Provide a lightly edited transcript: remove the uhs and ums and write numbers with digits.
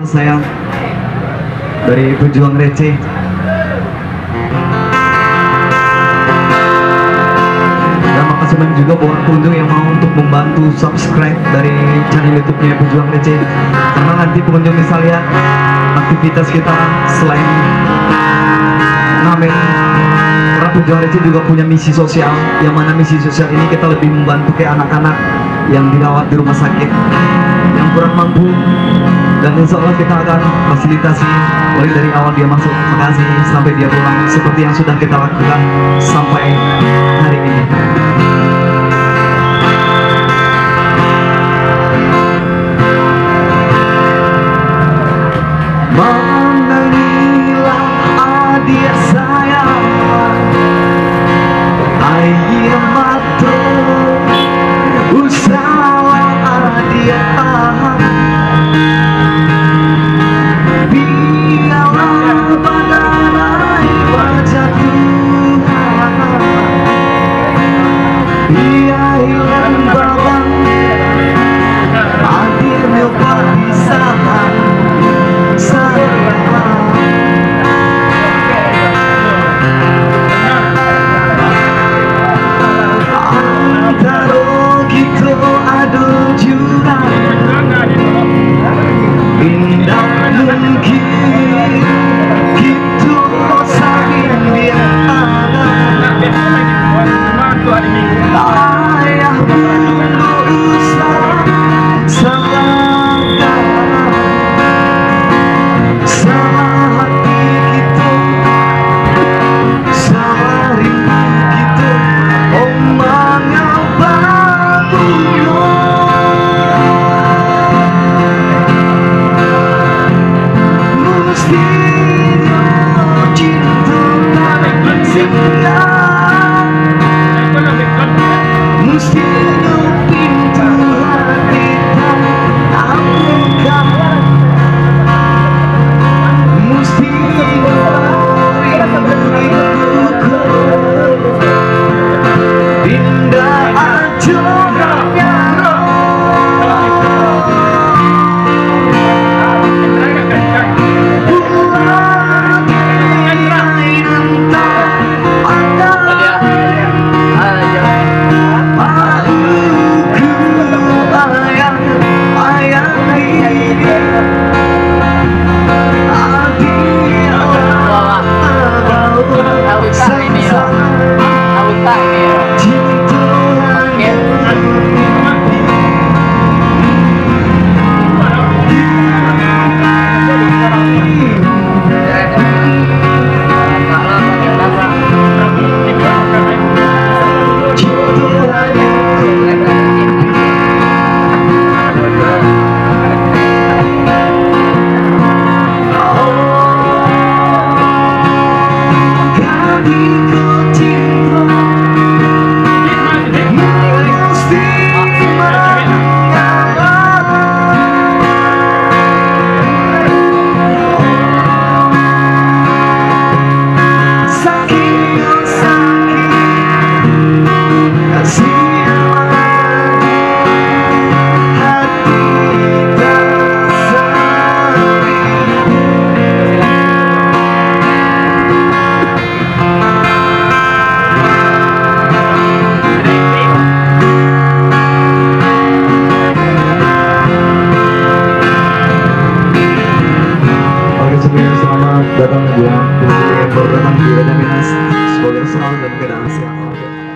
Saya dari Pejuang Receh. Dan makasih banyak juga buat pengunjung yang mau untuk membantu subscribe dari channel YouTube-nya Pejuang Receh. Karena nanti pengunjung bisa lihat aktivitas kita selain ngamen. Karena Pejuang Receh juga punya misi sosial, yang mana misi sosial ini kita lebih membantu ke anak-anak yang dirawat di rumah sakit, yang kurang mampu. Dan insya Allah kita akan fasilitasi mulai dari awal dia masuk Bekasi sampai dia pulang, seperti yang sudah kita lakukan sampai hari ini. Mengenalilah adik saya, ayah mata usaha adik datang buat yang baru datang di Medan Minas, semoga selalu dalam keadaan sehat.